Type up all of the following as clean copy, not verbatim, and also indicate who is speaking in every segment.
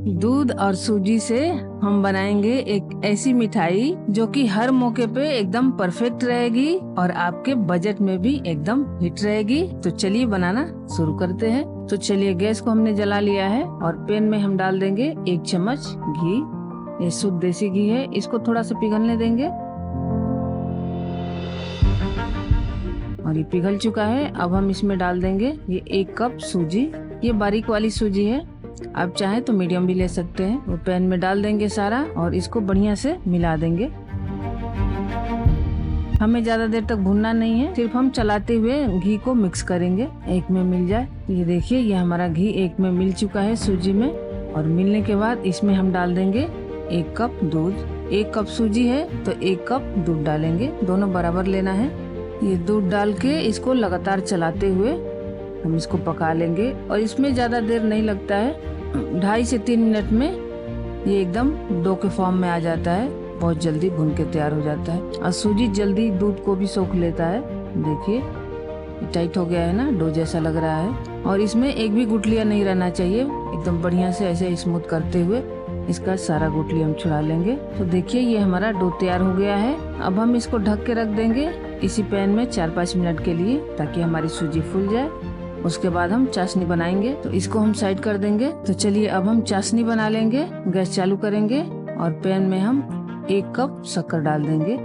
Speaker 1: दूध और सूजी से हम बनाएंगे एक ऐसी मिठाई जो कि हर मौके पे एकदम परफेक्ट रहेगी और आपके बजट में भी एकदम हिट रहेगी। तो चलिए बनाना शुरू करते हैं। तो चलिए गैस को हमने जला लिया है और पैन में हम डाल देंगे 1 चम्मच घी। ये शुद्ध देसी घी है, इसको थोड़ा सा पिघलने देंगे। और ये पिघल चुका है। अब हम इसमें डाल देंगे ये 1 कप सूजी। ये बारीक वाली सूजी है, आप चाहें तो मीडियम भी ले सकते हैं। वो पैन में डाल देंगे सारा और इसको बढ़िया से मिला देंगे। हमें ज्यादा देर तक भूनना नहीं है, सिर्फ हम चलाते हुए घी को मिक्स करेंगे, एक में मिल जाए। ये देखिए, ये हमारा घी एक में मिल चुका है सूजी में। और मिलने के बाद इसमें हम डाल देंगे 1 कप दूध। 1 कप सूजी है तो 1 कप दूध डालेंगे, दोनों बराबर लेना है। ये दूध डाल के इसको लगातार चलाते हुए हम इसको पका लेंगे। और इसमें ज्यादा देर नहीं लगता है, 2.5 से 3 मिनट में ये एकदम डो के फॉर्म में आ जाता है। बहुत जल्दी भून के तैयार हो जाता है और सूजी जल्दी दूध को भी सोख लेता है। देखिए टाइट हो गया है ना, डो जैसा लग रहा है। और इसमें एक भी गुठलियां नहीं रहना चाहिए, एकदम बढ़िया से ऐसे स्मूथ करते हुए इसका सारा गुठली हम छुड़ा लेंगे। तो देखिए ये हमारा डो तैयार हो गया है। अब हम इसको ढक के रख देंगे इसी पैन में 4-5 मिनट के लिए, ताकि हमारी सूजी फूल जाए। उसके बाद हम चाशनी बनाएंगे, तो इसको हम साइड कर देंगे। तो चलिए अब हम चाशनी बना लेंगे। गैस चालू करेंगे और पैन में हम 1 कप शक्कर डाल देंगे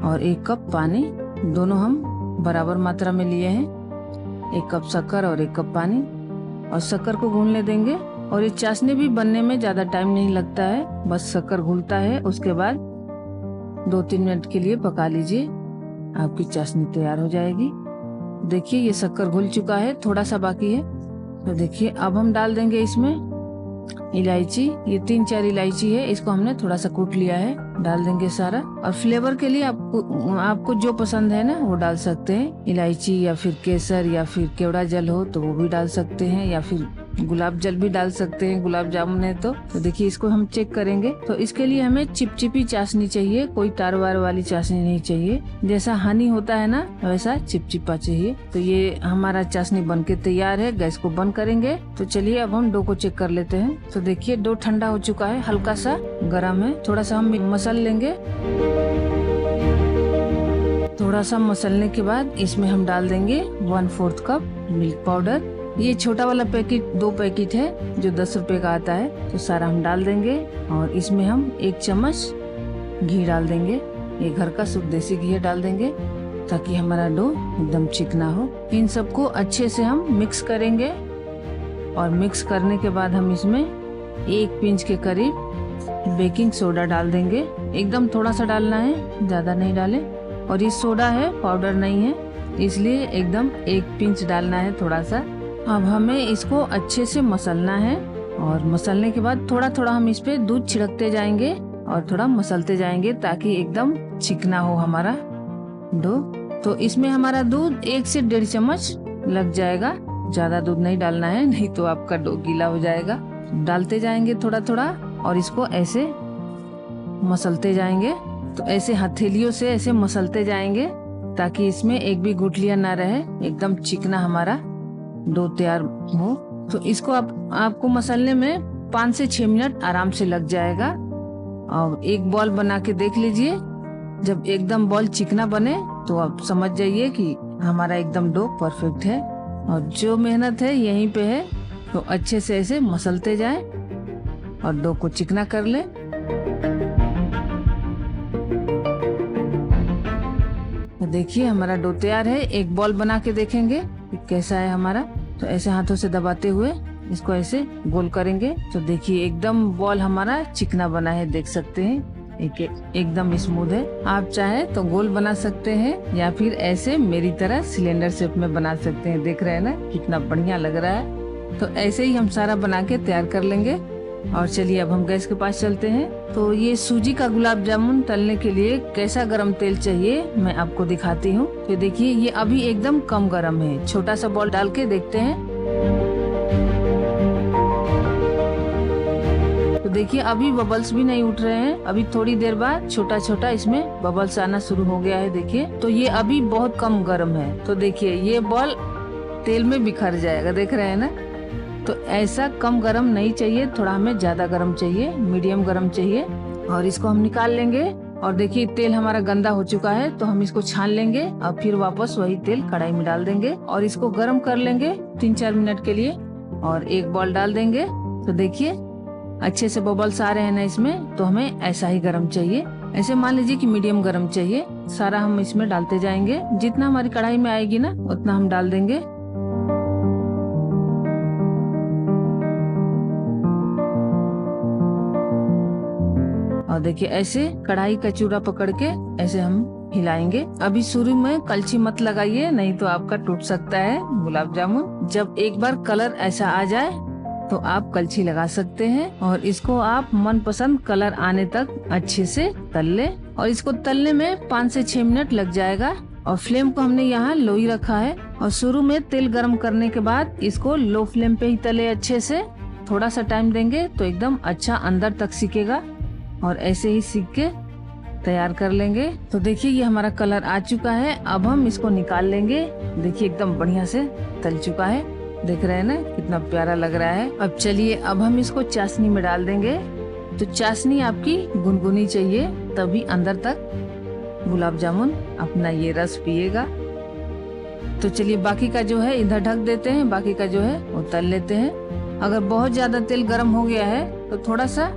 Speaker 1: और 1 कप पानी, दोनों हम बराबर मात्रा में लिए हैं। 1 कप शक्कर और 1 कप पानी, और शक्कर को घुलने देंगे। और ये चाशनी भी बनने में ज्यादा टाइम नहीं लगता है, बस शक्कर घुलता है, उसके बाद 2-3 मिनट के लिए पका लीजिए, आपकी चाशनी तैयार हो जाएगी। देखिए ये शक्कर घुल चुका है, थोड़ा सा बाकी है। तो देखिए अब हम डाल देंगे इसमें इलायची। ये 3-4 इलायची है, इसको हमने थोड़ा सा कूट लिया है, डाल देंगे सारा। और फ्लेवर के लिए आपको जो पसंद है ना वो डाल सकते हैं। इलायची या फिर केसर या फिर केवड़ा जल हो तो वो भी डाल सकते हैं, या फिर गुलाब जल भी डाल सकते हैं, गुलाब जामुन है तो देखिए इसको हम चेक करेंगे। तो इसके लिए हमें चिपचिपी चाशनी चाहिए, कोई तार वार वाली चाशनी नहीं चाहिए। जैसा हनी होता है ना वैसा चिपचिपा चाहिए। तो ये हमारा चाशनी बनके तैयार है। गैस को बंद करेंगे। तो चलिए अब हम डो को चेक कर लेते हैं। तो देखिए डो ठंडा हो चुका है, हल्का सा गर्म है। थोड़ा सा हम मसल लेंगे। थोड़ा सा मसलने के बाद इसमें हम डाल देंगे 1/4 कप मिल्क पाउडर। ये छोटा वाला पैकेट 2 पैकेट है जो 10 रुपए का आता है, तो सारा हम डाल देंगे। और इसमें हम 1 चम्मच घी डाल देंगे। ये घर का शुद्ध देसी घी डाल देंगे ताकि हमारा डो एकदम चिकना हो। इन सबको अच्छे से हम मिक्स करेंगे। और मिक्स करने के बाद हम इसमें 1 पिंच के करीब बेकिंग सोडा डाल देंगे। एकदम थोड़ा सा डालना है, ज्यादा नहीं डालें। और ये सोडा है, पाउडर नहीं है, इसलिए एकदम 1 पिंच डालना है थोड़ा सा। अब हमें इसको अच्छे से मसलना है। और मसलने के बाद थोड़ा थोड़ा हम इस पे दूध छिड़कते जाएंगे और थोड़ा मसलते जाएंगे ताकि एकदम चिकना हो हमारा डो। तो इसमें हमारा दूध 1 से 1.5 चम्मच लग जाएगा, ज्यादा दूध नहीं डालना है, नहीं तो आपका डो गीला हो जाएगा। डालते जाएंगे थोड़ा थोड़ा और इसको ऐसे मसलते जाएंगे। तो ऐसे हथेलियों से ऐसे मसलते जाएंगे ताकि इसमें एक भी गुठलियां ना रहे, एकदम चिकना हमारा डो तैयार हो। तो इसको आपको मसलने में 5 से 6 मिनट आराम से लग जाएगा। और एक बॉल बना के देख लीजिए, जब एकदम बॉल चिकना बने तो आप समझ जाइए कि हमारा एकदम डो परफेक्ट है। और जो मेहनत है यहीं पे है, तो अच्छे से ऐसे मसलते जाएं और डो को चिकना कर ले। तो देखिए हमारा डो तैयार है। एक बॉल बना के देखेंगे कि कैसा है हमारा। तो ऐसे हाथों से दबाते हुए इसको ऐसे गोल करेंगे। तो देखिए एकदम बॉल हमारा चिकना बना है, देख सकते हैं, एकदम स्मूथ है। आप चाहे तो गोल बना सकते हैं या फिर ऐसे मेरी तरह सिलेंडर शेप में बना सकते हैं। देख रहे हैं ना कितना बढ़िया लग रहा है। तो ऐसे ही हम सारा बना के तैयार कर लेंगे। और चलिए अब हम गैस के पास चलते हैं। तो ये सूजी का गुलाब जामुन तलने के लिए कैसा गरम तेल चाहिए मैं आपको दिखाती हूँ। तो देखिए ये अभी एकदम कम गरम है। छोटा सा बॉल डाल के देखते हैं। तो देखिए अभी बबल्स भी नहीं उठ रहे हैं। अभी थोड़ी देर बाद छोटा छोटा इसमें बबल्स आना शुरू हो गया है। देखिए तो ये अभी बहुत कम गर्म है। तो देखिए ये बॉल तेल में बिखर जाएगा, देख रहे हैं ना। तो ऐसा कम गरम नहीं चाहिए, थोड़ा हमें ज्यादा गरम चाहिए, मीडियम गरम चाहिए। और इसको हम निकाल लेंगे। और देखिए तेल हमारा गंदा हो चुका है, तो हम इसको छान लेंगे और फिर वापस वही तेल कढ़ाई में डाल देंगे और इसको गरम कर लेंगे 3-4 मिनट के लिए। और एक बॉल डाल देंगे। तो देखिए अच्छे से बबल्स आ रहे हैं ना इसमें, तो हमें ऐसा ही गरम चाहिए। ऐसे मान लीजिए कि मीडियम गरम चाहिए। सारा हम इसमें डालते जाएंगे, जितना हमारी कढ़ाई में आएगी ना उतना हम डाल देंगे। और देखिए ऐसे कढ़ाई का चूड़ा पकड़ के ऐसे हम हिलाएंगे। अभी शुरू में कलछी मत लगाइए, नहीं तो आपका टूट सकता है गुलाब जामुन। जब एक बार कलर ऐसा आ जाए तो आप कलछी लगा सकते हैं और इसको आप मनपसंद कलर आने तक अच्छे से तल ले। और इसको तलने में 5 से 6 मिनट लग जाएगा। और फ्लेम को हमने यहाँ लो ही रखा है। और शुरू में तेल गरम करने के बाद इसको लो फ्लेम पे ही तले अच्छे से। थोड़ा सा टाइम देंगे तो एकदम अच्छा अंदर तक सिकेगा और ऐसे ही सीख के तैयार कर लेंगे। तो देखिए ये हमारा कलर आ चुका है। अब हम इसको निकाल लेंगे। देखिए एकदम बढ़िया से तल चुका है, देख रहे हैं ना कितना प्यारा लग रहा है। अब चलिए अब हम इसको चाशनी में डाल देंगे। तो चाशनी आपकी गुनगुनी चाहिए, तभी अंदर तक गुलाब जामुन अपना ये रस पिएगा। तो चलिए बाकी का जो है इधर ढक देते हैं, बाकी का जो है वो तल लेते हैं। अगर बहुत ज्यादा तेल गर्म हो गया है तो थोड़ा सा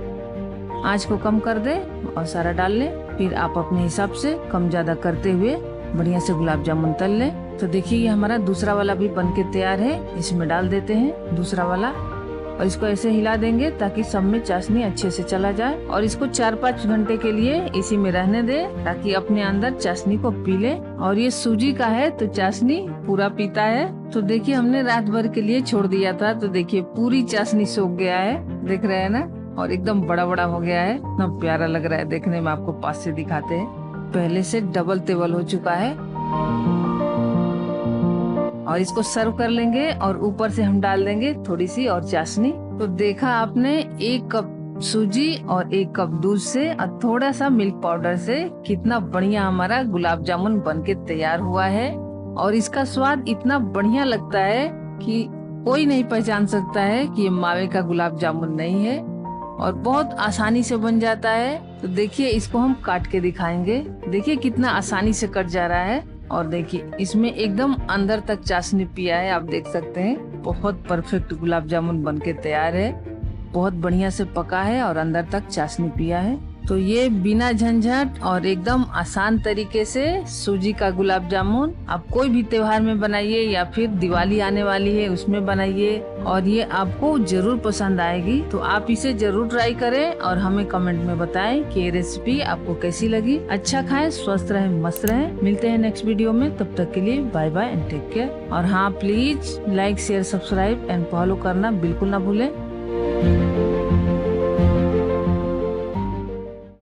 Speaker 1: आंच को कम कर दे और सारा डाल ले। फिर आप अपने हिसाब से कम ज्यादा करते हुए बढ़िया से गुलाब जामुन तल ले। तो देखिए ये हमारा दूसरा वाला भी बनके तैयार है। इसमें डाल देते हैं दूसरा वाला और इसको ऐसे हिला देंगे ताकि सब में चाशनी अच्छे से चला जाए। और इसको 4-5 घंटे के लिए इसी में रहने दे ताकि अपने अंदर चाशनी को पी ले। और ये सूजी का है तो चाशनी पूरा पीता है। तो देखिए हमने रात भर के लिए छोड़ दिया था, तो देखिए पूरी चाशनी सूख गया है, देख रहे हैं ना। और एकदम बड़ा बड़ा हो गया है, इतना प्यारा लग रहा है देखने में। आपको पास से दिखाते हैं, पहले से डबल तेबल हो चुका है। और इसको सर्व कर लेंगे और ऊपर से हम डाल देंगे थोड़ी सी और चाशनी। तो देखा आपने 1 कप सूजी और 1 कप दूध से और थोड़ा सा मिल्क पाउडर से कितना बढ़िया हमारा गुलाब जामुन बनके तैयार हुआ है। और इसका स्वाद इतना बढ़िया लगता है कि कोई नहीं पहचान सकता है कि ये मावे का गुलाब जामुन नहीं है। और बहुत आसानी से बन जाता है। तो देखिए इसको हम काट के दिखाएंगे। देखिए कितना आसानी से कट जा रहा है। और देखिए इसमें एकदम अंदर तक चाशनी पिया है, आप देख सकते हैं। बहुत परफेक्ट गुलाब जामुन बनके तैयार है, बहुत बढ़िया से पका है और अंदर तक चाशनी पिया है। तो ये बिना झंझट और एकदम आसान तरीके से सूजी का गुलाब जामुन आप कोई भी त्योहार में बनाइए या फिर दिवाली आने वाली है उसमें बनाइए और ये आपको जरूर पसंद आएगी। तो आप इसे जरूर ट्राई करें और हमें कमेंट में बताएं कि ये रेसिपी आपको कैसी लगी। अच्छा खाएं, स्वस्थ रहें, मस्त रहें। मिलते हैं नेक्स्ट वीडियो में, तब तक के लिए bye bye and take care. और हाँ please like share subscribe and follow करना बिल्कुल ना भूलें।